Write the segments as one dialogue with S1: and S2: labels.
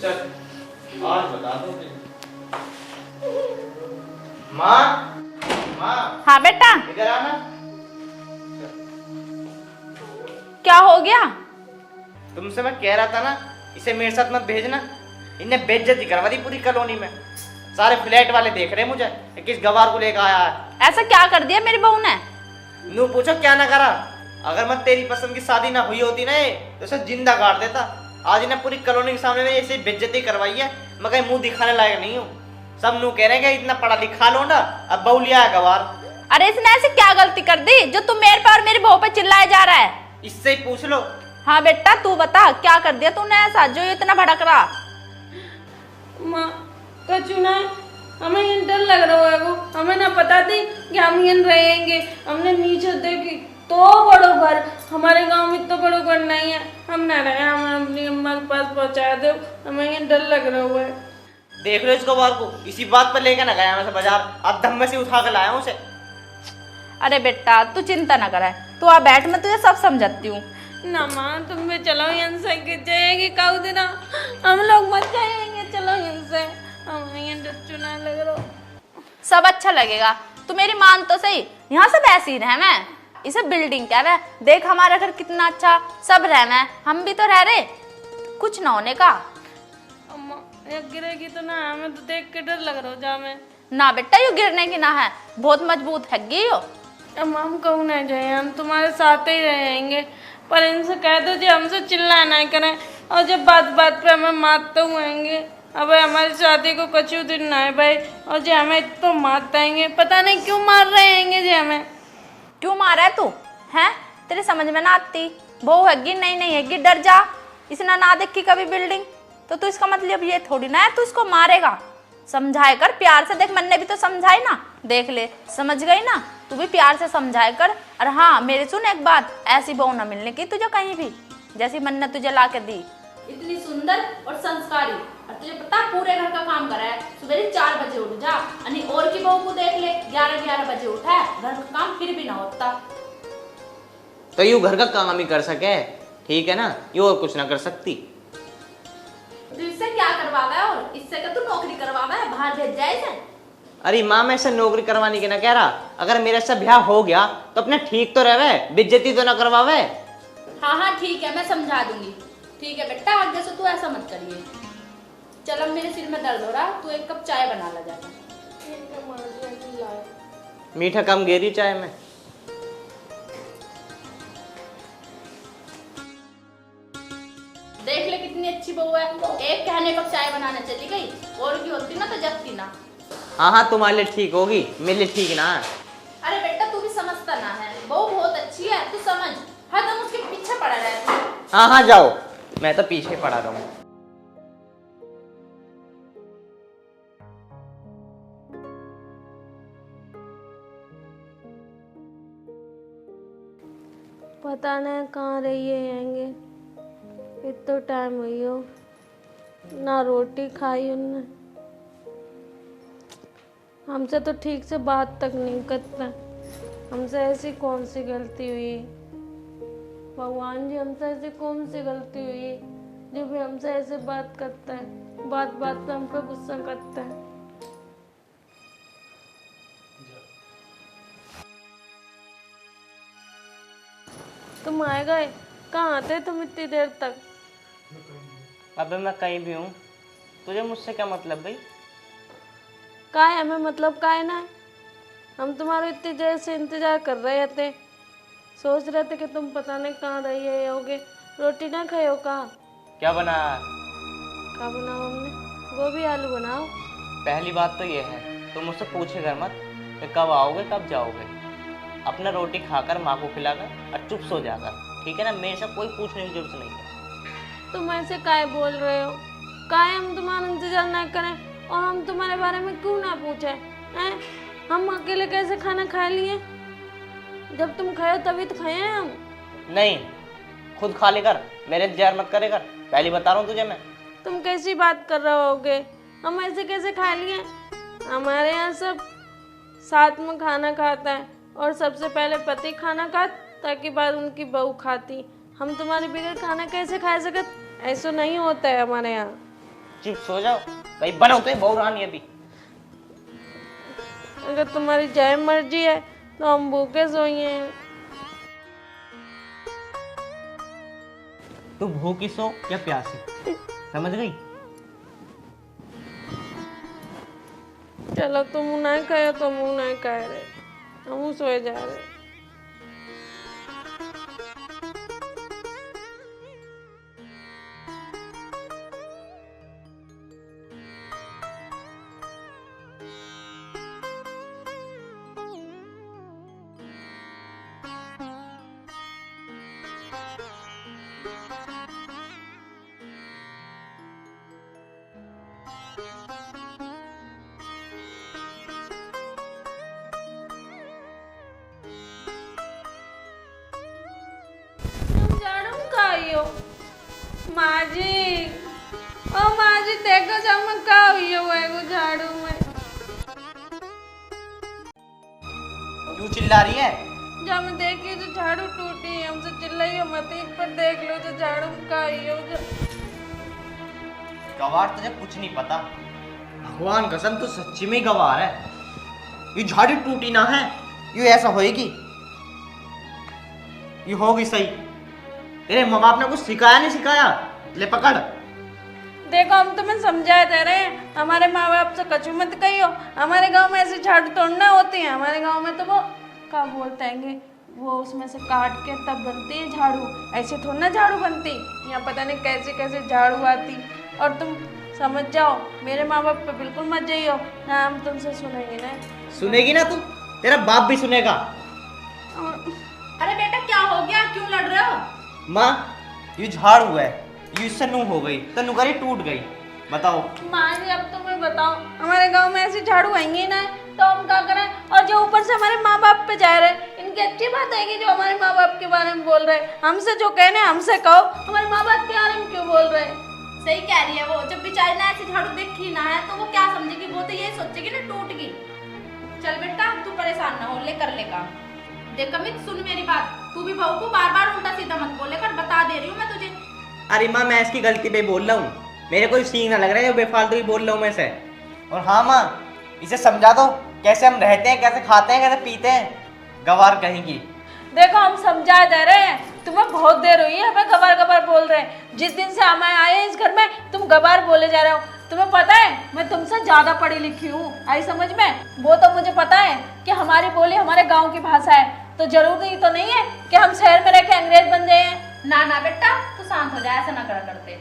S1: चल आज बता दो माँ। माँ
S2: हाँ बेटा,
S1: इधर आना।
S2: क्या हो गया?
S1: तुमसे मैं कह रहा था ना, इसे मेरे साथ मत भेजना। इनने बेइज्जती करवा दी पूरी कॉलोनी में। सारे फ्लैट वाले देख रहे मुझे किस गवार को लेकर आया है।
S2: ऐसा क्या कर दिया मेरी बहू ने?
S1: नू पूछो क्या ना करा। अगर मैं तेरी पसंद की शादी ना हुई होती ना तो उसे जिंदा गाड़ देता। आज इन्हें पूरी कॉलोनी के सामने में ऐसे बेइज्जती करवाई है, मैं कहीं मुंह दिखाने लायक नहीं हूँ। सब नू कह रहे हैं कि इतना पढ़ा लिखा लो ना, अब बहू लिया है गवार।
S2: अरे इसने ऐसी क्या गलती कर दी जो तुम मेरे पर और मेरी बहू पे चिल्लाया जा रहा है?
S1: इससे ही पूछ लो।
S2: हाँ बेटा तू बता, क्या कर दिया तूने ऐसा जो ये इतना भड़क रहा?
S3: माँ कचू ना, हमें ये डर लग रहा है वो। हमें ना पता थी कि हम यहाँ रहेंगे। हमने नीचे देखी तो बड़ो घर, हमारे गांव में तो बड़ो घर नहीं है। हम ना रहे, हमें अपनी अम्मा के पास पहुंचा दो। हमें ये डर लग रहा है।
S1: देख लो इसको बार को, इसी बात पर लेकर ना गया मैं बाजार, अब धम्मे से उठा कर लाया हूँ उसे।
S2: अरे बेटा तू चिंता ना करे, तू आ बैठ, मैं तुझे सब समझाती हूँ।
S3: ना माँ तुम भी चलो यहाँ से, कि जाएगी काऊ दिन हम लोग मत जाएंगे। चलो यहाँ से, हमें ये डर चुना लग रहा।
S2: सब अच्छा लगेगा, तू मेरी मान तो सही। यहाँ सब ऐसे ही रह मैं, इसे बिल्डिंग क्या है। देख हमारा घर कितना अच्छा, सब रह मैं, हम भी तो रह रहे, कुछ ना होने का।
S3: अम्मा ये गिरेगी तो ना, हमें तो देख के डर लग रहा हो। जा मैं
S2: ना बेटा यू गिरने की ना है, बहुत मजबूत है यो।
S3: अम्मा हम कहूँ ना जाए, हम तुम्हारे साथ ही रहेंगे। पर इनसे कह दो जो हमसे चिल्ला ना करें, और जब बात बात पे हमें मारते हुएंगे। अब हमारी शादी को कछु दिन ना है भाई, और जो हमें तो मारते आएंगे, पता नहीं क्यों मार रहे हैं जो हमें।
S2: क्यों मारा है तू? हैं तेरे समझ में ना आती, बहू हैगी नहीं हैगी, डर जा। इसने ना देखी कभी बिल्डिंग, तो तू इसका मतलब ये थोड़ी ना है तू इसको मारेगा। समझाए कर प्यार से, देख मन्ने भी तो समझाई ना, देख ले समझ गई ना, तू भी प्यार से समझाए कर। और हाँ मेरी सुन एक बात, ऐसी बहू ना मिलने की तुझे कहीं भी, जैसी मन्ने तुझे ला के दी। इतनी सुंदर और संस्कारी, और तुझे पता पूरे घर का काम करा है। सुबह 4 बजे उठ जा, अनि और की बहू को देख ले 11-11 बजे उठा है, घर का काम फिर भी ना होता।
S1: तो यू घर का काम ही कर सके, ठीक है ना, यू और कुछ ना कर सकती।
S2: तो इससे क्या करवावा है, और इससे का तू नौकरी करवावा है, बाहर भेज जाए इसे।
S1: अरे माँ मैं इसे नौकरी करवाने के ना कह रहा, अगर मेरे से ब्याह हो गया तो अपने ठीक तो रहे, बेइज्जती तो ना करवावे।
S2: हाँ ठीक है, मैं समझा दूंगी। ठीक है बेटा आगे से तू ऐसा मत करिए। चल अब मेरे सिर में दर्द हो रहा, तू 1 कप चाय बना ला जाकर।
S1: मीठा कम गेरी चाय में।
S2: देख ले कितनी अच्छी बहू है, एक कहने पर चाय बनाने चली गई, और की होती ना तो जगती ना।
S1: हाँ तुम्हारे लिए ठीक होगी, मेरे लिए ठीक ना है।
S2: अरे बेटा तू भी समझता ना है, बहू बहुत अच्छी है, तू समझ, हरदम उसके पीछे पड़ा रहता है।
S1: हाँ जाओ, मैं तो पीछे पड़ा रहूँ।
S3: पता नहीं कहाँ रही है, इतना टाइम हुई हो ना, रोटी खाई उनने। हमसे तो ठीक से बात तक नहीं करता। हमसे ऐसी कौन सी गलती हुई भगवान जी, हमसे ऐसी कौन सी गलती हुई जो भी हमसे ऐसे बात करता है, बात बात पे हम पे गुस्सा करता है। तुम आए गए, कहाँ आते तुम इतनी देर तक?
S1: अबे मैं कहीं भी हूँ, तुझे मुझसे क्या मतलब भाई?
S3: का है हमें मतलब का है ना, हम तुम्हारे इतनी देर से इंतजार कर रहे थे। सोच रहे थे कि तुम पता नहीं कहाँ रही होगे। रोटी ना खाए हो का?
S1: क्या बनाया?
S3: क्या बनाओ हमने? गोभी आलू बनाओ।
S1: पहली बात तो ये है, तुम मुझसे पूछेगा मत कि कब आओगे कब जाओगे। अपना रोटी खाकर माँ को खिलाकर और चुप सो जाकर, ठीक है ना, मेरे से कोई पूछने की जरूरत नहीं है।
S3: तुम ऐसे काहे बोल रहे हो? काहे हम तुम्हारा इंतजार ना करें, और हम तुम्हारे बारे में क्यों ना पूछे हैं? हम अकेले कैसे खाना खा लिए? जब तुम खाए हो तभी तो खाए हैं हम।
S1: नहीं, खुद खा लेकर मेरे इंतजार मत करेगा, पहले बता रहा हूँ तुझे मैं।
S3: तुम कैसी बात कर रहे होगे? हम ऐसे कैसे खा लिए? हमारे यहाँ सब साथ में खाना खाता है, और सबसे पहले पति खाना खाता, ताकि बाद उनकी बहू खाती। हम तुम्हारे बगैर खाना कैसे खा सकते? ऐसा नहीं होता है हमारे यहाँ।
S1: चुप सो जाओ, कहीं बनो तो बहु रानी अभी।
S3: अगर तुम्हारी जय मर्जी है तो हम भूखे सोइए हैं।
S1: तू भूखी सो या प्यासी, समझ गई?
S3: चलो तुम नहीं कहे तो मुँह नहीं कह रहे, हम सोए जा रहे। आइयो माँ जी, ओ माँ जी देखो जब का हुई है झाड़ू में।
S1: क्यों चिल्ला रही है?
S3: जब मैं देखी जो झाड़ू टूटी है, हमसे चिल्लाइयो मत, एक पर देख लो जो झाड़ू में का हुई है।
S1: गवार तुझे कुछ नहीं पता, भगवान कसम तू सच्ची में गवार है। ये झाड़ी टूटी ना है, ये ऐसा होएगी, ये होगी सही। तेरे माँ बाप ने कुछ सिखाया नहीं सिखाया? ले पकड़।
S3: देखो हम तुम्हें समझाए दे रहे हैं, हमारे माँ बाप से कछु मत कहियो। हमारे गांव में ऐसे झाड़ू तोड़ना होती है, हमारे गांव में तो वो क्या बोलते हैं, वो उसमें से काट के तब बनती है झाड़ू, ऐसे थोड़ा ना झाड़ू बनती। यहाँ पता नहीं कैसे कैसे झाड़ू आती। और तुम समझ जाओ, मेरे माँ बाप पे बिल्कुल मत जाइयो ना, हम तुमसे सुनेंगे ना।
S1: सुनेगी ना तू, तेरा बाप भी सुनेगा।
S2: अरे बेटा क्या हो गया, क्यों लड़ रहे हो?
S1: माँ ये झाड़ू है, ये इससे नू हो गई तो नुकरी टूट गई, बताओ।
S3: माँ जी अब तुम्हें बताओ, हमारे गांव में ऐसे झाड़ू आएंगे ना तो हम क्या करें? और जो ऊपर से हमारे माँ बाप पे जा रहे हैं, इनकी अच्छी बात है कि जो हमारे माँ बाप के बारे में बोल रहे हैं। हमसे जो कहने हमसे कहो, हमारे माँ बाप के बारे में क्यों बोल रहे हैं?
S2: सही कह रही है वो, जब बेचारी ना ऐसी झाड़ू देखी ना है तो वो क्या समझेगी, वो तो यही सोचेगी ना टूट गई। चल बेटा तू परेशान ना हो, ले कर लेगा। देख अमित सुन मेरी बात, तू भी बहू को बार बार उल्टा सीधा मत बोले कर, बता दे रही हूँ मैं तुझे।
S1: अरे माँ मैं इसकी गलती पे बोल रहा हूँ, मेरे कोई सीन ना लग रहा है, बेफालतू ही बोल रहा हूँ मैं इसे। और हाँ माँ इसे समझा दो कैसे हम रहते हैं, कैसे खाते हैं, कैसे पीते हैं, गवार कहेंगी।
S3: देखो हम समझा दे रहे हैं, तुम्हें बहुत देर हुई है, हमें गबार गबार बोल रहे हैं। जिस दिन से हम आए हैं इस घर में तुम गबार बोले जा रहे हो। तुम्हें पता है मैं तुमसे ज्यादा पढ़ी लिखी हूँ, आई समझ में। वो तो मुझे पता है कि हमारी बोली हमारे गांव की भाषा है, तो जरूरी तो नहीं है कि हम शहर में रह के अंग्रेज बन जाए।
S2: ना ना बेटा तू शांत हो जाए, ऐसा ना करा करते।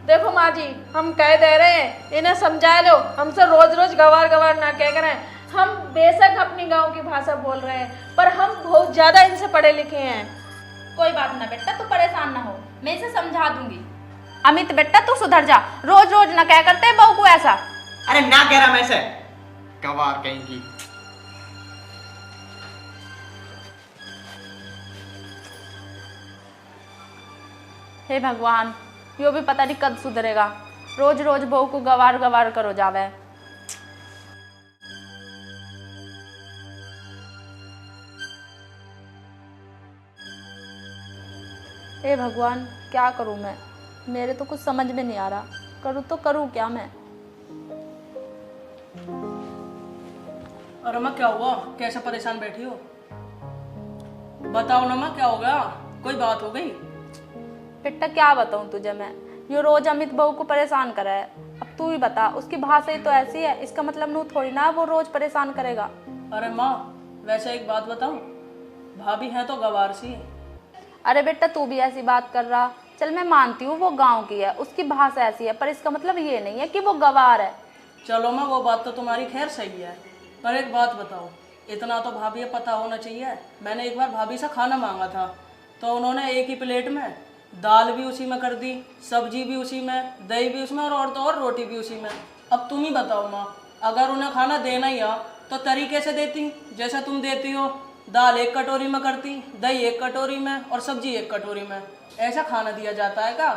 S3: देखो माँ जी हम कह दे रहे हैं, इन्हें समझा लो, हमसे रोज रोज गवार गवार ना कह करें। हम बेशक अपनी गांव की भाषा बोल रहे हैं, पर हम बहुत ज्यादा इनसे पढ़े लिखे हैं।
S2: कोई बात ना बेटा, तू परेशान ना हो, मैं इसे समझा दूंगी। अमित बेटा तू सुधर जा, रोज रोज ना क्या करते बहू को ऐसा।
S1: अरे ना कह रहा मैं इसे, गवार कहेंगी।
S2: हे भगवान, यो भी पता नहीं कब सुधरेगा, रोज रोज बहू को गवार गवार करो जावे। हे भगवान क्या करूं मैं, मेरे तो कुछ समझ में नहीं आ रहा, करूं तो करूं क्या मैं।
S4: अरे माँ क्या हुआ, कैसे परेशान बैठी हो? बताओ ना माँ क्या हो गया, कोई बात हो गई?
S2: बेटा क्या बताऊं तुझे मैं, यो रोज अमित बहू को परेशान करा है। अब तू ही बता, उसकी भाषा ही तो ऐसी है, इसका मतलब नू थोड़ी ना वो रोज परेशान करेगा।
S4: अरे माँ वैसे एक बात बताऊं, भाभी है तो गवार सी।
S2: अरे बेटा तू भी ऐसी बात कर रहा, चल मैं मानती हूँ वो गांव की है, उसकी भाषा ऐसी है, पर इसका मतलब ये नहीं है कि वो गवार है।
S4: चलो माँ वो बात तो तुम्हारी खैर सही है, पर एक बात बताओ, इतना तो भाभी को पता होना चाहिए। मैंने एक बार भाभी से खाना मांगा था, तो उन्होंने एक ही प्लेट में दाल भी उसी में कर दी, सब्जी भी उसी में, दही भी उसमें, और तो और रोटी भी उसी में। अब तुम ही बताओ माँ, अगर उन्हें खाना देना ही आ तो तरीके से देती, जैसे तुम देती हो। दाल एक कटोरी में करती, दही एक कटोरी में, और सब्जी एक कटोरी में। ऐसा खाना दिया जाता है क्या,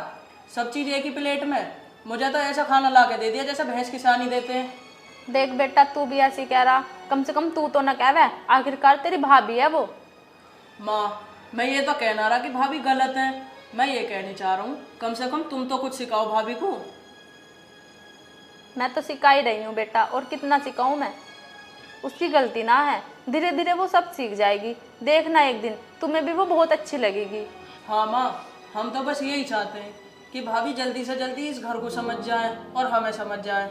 S4: सब चीज़ एक ही प्लेट में? मुझे तो ऐसा खाना ला के दे दिया जैसे भैंस की सानी देते हैं।
S2: देख बेटा तू भी ऐसी कह रहा, कम से कम तू तो न कहवे, आखिरकार तेरी भाभी है वो।
S4: माँ मैं ये तो कहना रहा कि भाभी गलत है, मैं ये कहनी चाह रहा हूँ कम से कम तुम तो कुछ सिखाओ भाभी को।
S2: मैं तो सिखा ही रही हूँ बेटा, और कितना सिखाऊं मैं। उसकी गलती ना है, धीरे धीरे वो सब सीख जाएगी। देखना एक दिन तुम्हें भी वो बहुत अच्छी लगेगी।
S4: हाँ माँ, हम तो बस यही चाहते हैं कि भाभी जल्दी से जल्दी इस घर को समझ जाए और हमें समझ जाए।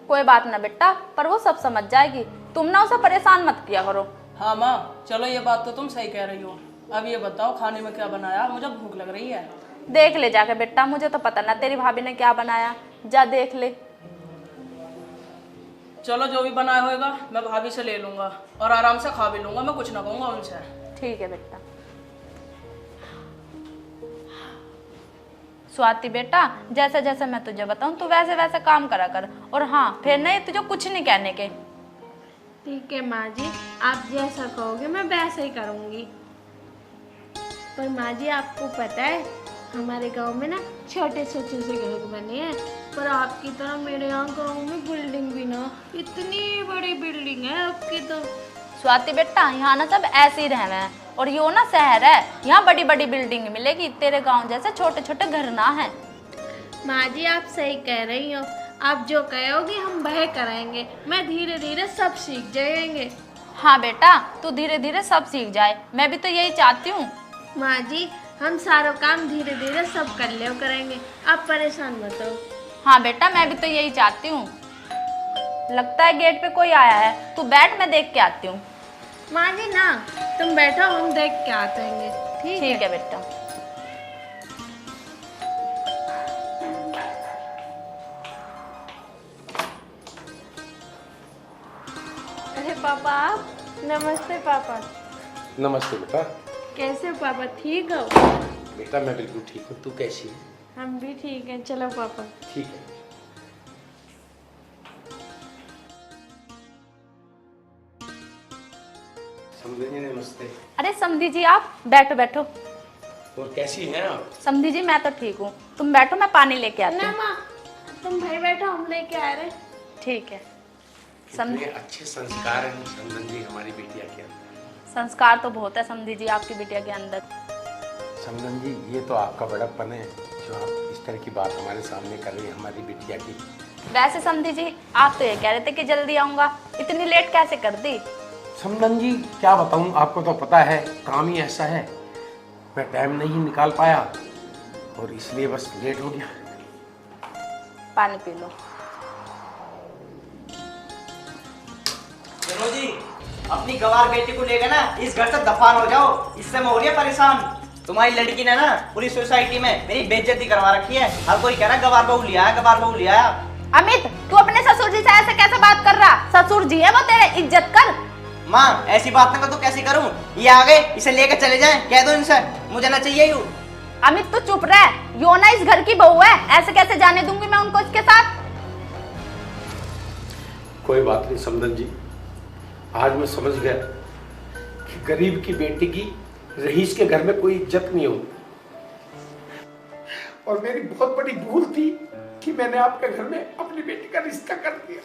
S2: कोई बात ना बेटा, पर वो सब समझ जाएगी, तुम ना उसे परेशान मत किया करो।
S4: हाँ माँ, चलो ये बात तो तुम सही कह रही हो। अब ये बताओ खाने में क्या बनाया, मुझे भूख लग रही है।
S2: देख ले जाके बेटा, मुझे तो पता ना तेरी भाभी ने क्या बनाया, जा देख ले।
S4: चलो जो भी बनाया होगा मैं भाभी से ले लूंगा और आराम से खा भी लूंगा, मैं कुछ ना कहूँगा उनसे।
S2: ठीक है बेटा। स्वाति बेटा, जैसे जैसे मैं तुझे बताऊं तू वैसे वैसे काम करा कर, और हाँ फिर नहीं तुझे कुछ नहीं कहने के।
S3: ठीक है माँ जी, आप जैसा कहोगे मैं वैसा ही करूँगी। पर माँ जी आपको पता है हमारे गांव में ना छोटे छोटे से घर बने हैं, पर आपकी तरह मेरे यहाँ गांव में बिल्डिंग भी ना, इतनी बड़ी बिल्डिंग है आपकी तो।
S2: स्वाति बेटा, यहाँ ना सब ऐसे ही रहना है, और यो ना शहर है, यहाँ बड़ी बड़ी बिल्डिंग मिलेगी, तेरे गांव जैसे छोटे छोटे घर ना है।
S3: माँ जी आप सही कह रही हो, आप जो कहोगे हम वह कराएंगे, मैं धीरे धीरे सब सीख जाएंगे।
S2: हाँ बेटा, तू धीरे धीरे सब सीख जाए, मैं भी तो यही चाहती हूँ।
S3: माँ जी हम सारा काम धीरे धीरे सब कर ले करेंगे, आप परेशान मत हो।
S2: हाँ बेटा, मैं भी तो यही चाहती हूँ। लगता है गेट पे कोई आया है, तू बैठ, मैं देख के आती हूँ।
S3: माँ जी ना तुम बैठो, हम देख के आते हैं।
S2: ठीक है बेटा।
S3: अरे पापा आप, नमस्ते पापा।
S5: नमस्ते बेटा।
S3: कैसे हो पापा, ठीक हो?
S5: बेटा मैं बिल्कुल ठीक हूँ, तू कैसी है?
S3: हम भी ठीक हैं, चलो पापा।
S5: ठीक है। समझी जी नमस्ते।
S2: अरे समधी जी आप बैठो बैठो।
S5: और कैसी हैं आप?
S2: समधी जी मैं तो ठीक हूँ, तुम बैठो, मैं पानी लेके आती
S3: ना
S2: हूँ।
S3: माँ तुम भाई बैठो, हम लेके आ रहे।
S2: ठीक है।
S5: कितने अच्छे संस्कार हैं समधन जी हमारी बिटिया के अंदर।
S2: संस्कार तो बहुत है समधी जी आपकी बिटिया के अंदर।
S5: समधन जी ये तो आपका बड़प्पन है जो आप इस तरह की बात हमारे सामने कर रही हैं हमारी बिटिया की।
S2: वैसे समधी जी आप तो ये कह रहे थे कि जल्दी आऊंगा, इतनी लेट कैसे कर दी?
S5: समधन जी क्या बताऊं, आपको तो पता है काम ही ऐसा है, मैं टाइम नहीं निकाल पाया और इसलिए बस लेट हो गया।
S2: पानी पी लो।
S1: चलो जी, अपनी गवार बेटी को लेकर ना इस घर से दफान हो जाओ, इससे मैं हो रही है परेशान। तुम्हारी लड़की ने ना पूरी सोसाइटी में मेरी बेइज्जती करवा रखी है, हर कोई कह रहा है गवार बहू लिया है, गवार बहू लिया है।
S2: अमित तू अपने ससुर जी से ऐसे कैसे बात कर रहा? ससुर जी है वो तेरे, इज्जत कर।
S1: माँ ऐसी बात ना कर तो कैसे करूँ? ये आ गए, इसे लेकर चले जाएं, कह दो इनसे मुझे ना चाहिए यू।
S2: अमित तू चुप रह, यो ना इस घर की बहू है, ऐसे कैसे जाने दूंगी मैं उनको इसके साथ?
S5: कोई बात नहीं समधन जी, आज मैं समझ गया कि गरीब की बेटी की रईस के घर में कोई इज्जत नहीं होती और मेरी बहुत बड़ी भूल थी कि मैंने आपके घर में अपनी बेटी का रिश्ता कर दिया।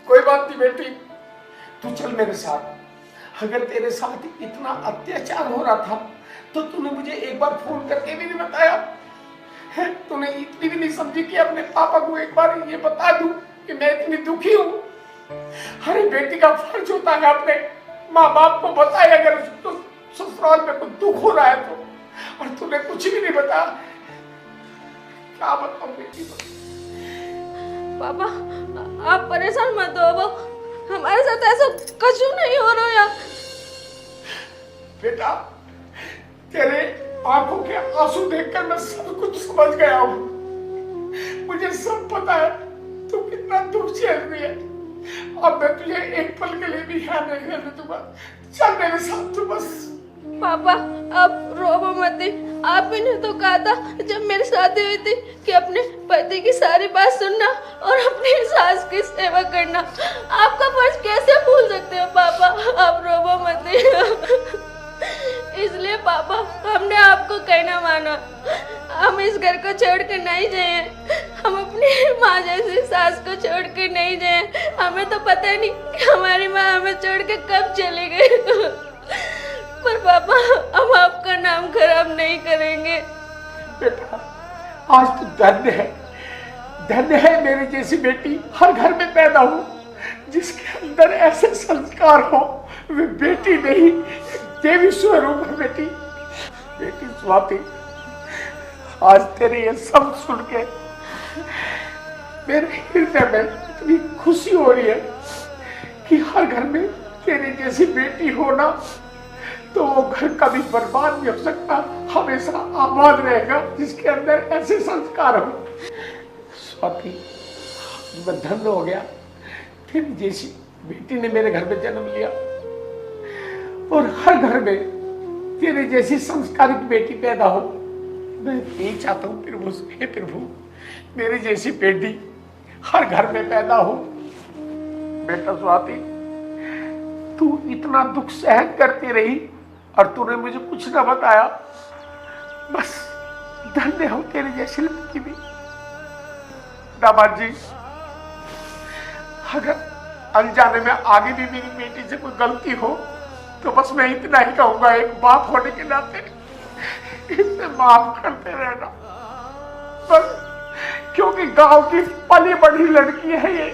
S5: कोई बात नहीं बेटी, तू चल मेरे साथ। अगर तेरे साथ इतना अत्याचार हो रहा था तो तूने मुझे एक बार फोन करके भी नहीं बताया है? तूने इतनी भी नहीं समझी कि अपने पापा को एक बार ये बता दूं कि मैं इतनी दुखी हूँ? अरे बेटी का फर्ज होता है अपने माँ बाप को बताए अगर तो ससुराल में कुछ दुख हो रहा है तो, और तूने कुछ भी नहीं बताया। क्या बताऊं बेटी?
S3: पापा आप परेशान मत हो, हमारे साथ ऐसा कुछ नहीं हो रहा यार।
S5: बेटा तेरे आंखों के आंसू देखकर मैं सब कुछ समझ गया हूँ, मुझे सब पता है तू कितना दुख झेल रही है। अब मैं तुझे एक पल के लिए भी यहाँ नहीं रहने दूंगा, चल मेरे साथ तू बस।
S3: पापा आप रोबो मत, आप ने तो कहा था जब मेरी शादी हुई थी कि अपने पति की सारी बात सुनना और अपनी सास की सेवा करना, आपका फर्ज कैसे भूल सकते हो पापा? आप रोबो मत। इसलिए पापा हमने आपको कहना माना, हम इस घर को छोड़ कर नहीं जाए, हम अपनी माँ जैसी सास को छोड़ कर नहीं जाए। हमें तो पता नहीं कि हमारी माँ हमें छोड़ के कब चली गई, पर पापा हम आपका नाम खराब नहीं करेंगे।
S5: बेटा आज तू धन्य है, धन्य है मेरी जैसी बेटी हर घर में पैदा हो, जिसके अंदर ऐसे संस्कार हो। वे बेटी नहीं, देवी स्वरूप है बेटी। बेटी स्वाति, आज तेरे ये सब सुन के मेरे हृदय में इतनी खुशी हो रही है कि हर घर में तेरे जैसी बेटी होना तो वो घर कभी बर्बाद नहीं हो सकता, हमेशा आबाद रहेगा, जिसके अंदर ऐसे संस्कार हो। स्वाति, मैं धन्य हो गया, तेरी जैसी बेटी ने मेरे घर में जन्म लिया और हर घर में तेरे जैसी संस्कारित बेटी पैदा हो। मैं यही चाहता हूँ प्रभु, हे प्रभु, मेरी जैसी बेटी हर घर में पैदा हो। बेटा स्वाति, तू इतना दुख सहन करती रही और तूने मुझे कुछ न बताया। बस धन्य हो तेरी जैसी लड़की भी। दामाद जी, अगर अनजाने में आगे भी मेरी बेटी से कोई गलती हो तो बस मैं इतना ही कहूंगा, एक बाप होने के नाते इसे माफ करते रहना बस, क्योंकि गांव की पली बड़ी लड़की है ये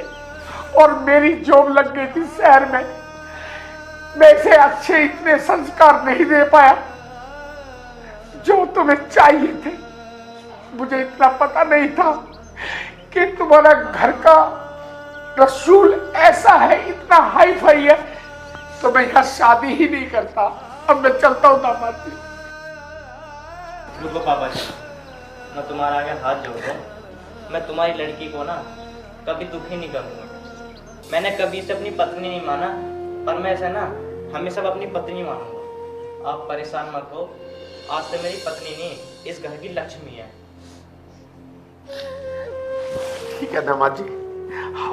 S5: और मेरी जॉब लग गई थी शहर में। मैं इसे अच्छे इतने संस्कार नहीं दे पाया जो तुम्हें चाहिए थे। मुझे इतना पता नहीं था कि तुम्हारा घर का रसूल ऐसा है, इतना हाई फाई है, तो मैं यहाँ शादी ही नहीं करता। अब मैं चलता हूँ दामाद जी।
S1: रुको पापा जी, मैं तुम्हारा आगे हाथ जोड़ता हूँ। मैं तुम्हारी लड़की को ना कभी दुखी नहीं करूँगा। मैंने कभी इसे अपनी पत्नी नहीं माना, पर मैं इसे ना हमेशा अपनी पत्नी मानूंगा। आप परेशान मत हो, आज से मेरी पत्नी नहीं, इस घर की लक्ष्मी है।
S5: ठीक है दामाद जी,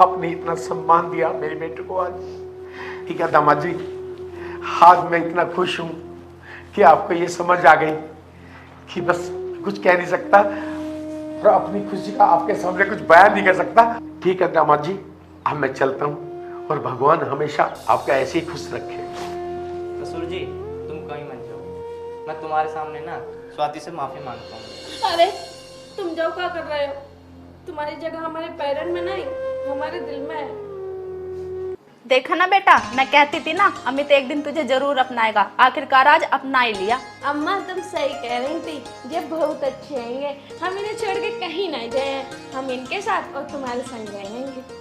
S5: आपने इतना सम्मान दिया मेरे बेटे को आज। ठीक है दामाद जी, आज मैं इतना खुश हूं कि आपको ये समझ आ गई कि बस कुछ कह नहीं सकता और अपनी खुशी का आपके सामने कुछ बयान नहीं कर सकता। ठीक है दामाद जी, अब मैं चलता हूँ और भगवान हमेशा आपका ऐसे ही खुश रखे।
S1: ससुर जी, तुम कहीं मत जाओ, मैं तुम्हारे सामने ना स्वाति से माफी मांगता हूँ।
S3: अरे तुम जाओ, क्या कर रहे हो? तुम्हारी जगह हमारे पैरन में नहीं, हमारे दिल में है।
S2: देखा ना बेटा, मैं कहती थी ना अमित एक दिन तुझे जरूर अपनाएगा, आखिरकार आज अपना ही लिया।
S3: अम्मा तुम सही कह रही थी, ये बहुत अच्छे हैं, हम इन्हें छोड़ के कहीं नहीं जाए, हम इनके साथ और तुम्हारे संग रहेंगे।